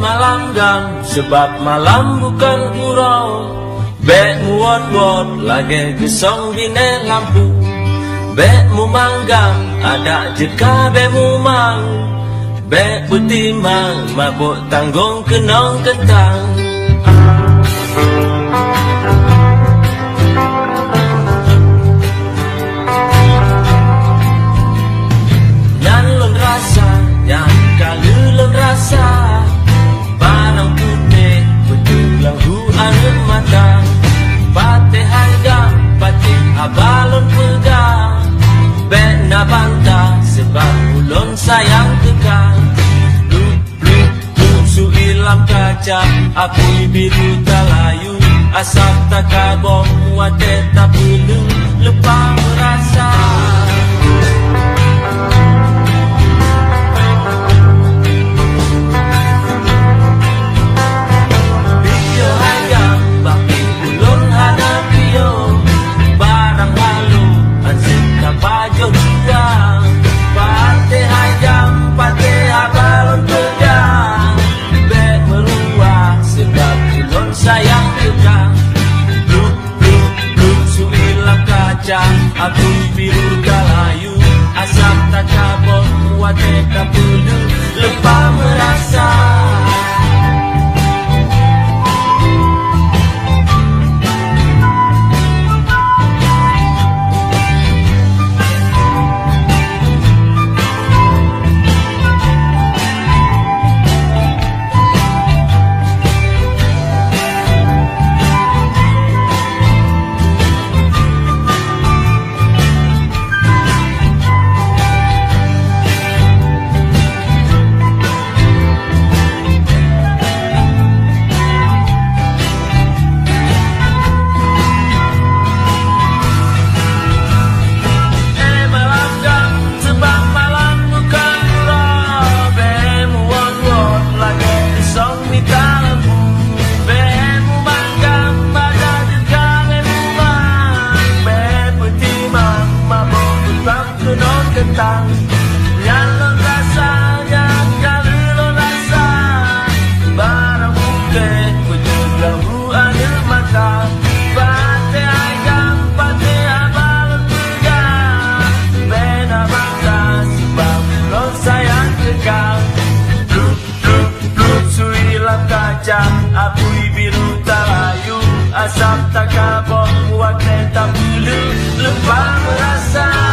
Malam dan sebab malam bukan gurau, bek muat-muat lagi gesong bine lampu. Bek mu manggang ada jeka bek mu mang, bek betimang mabuk tanggung kenong kentang. Nyan lon rasa, nyan kalu lon rasa, barang putih betulang huan mata. Pate harga, pate abalon pegang, bek na banta sebab ulon sayang tekan. Luk su ilam kaca, apui biru talayu, asap tak kabong, wate tak bulu, lupa merasa. Aku biru kalayu, asap tak kabur, wate tak bulu, lupa merasa. Apui biru talayu, asap tak kabong, wate tak bulu, lupa merasa.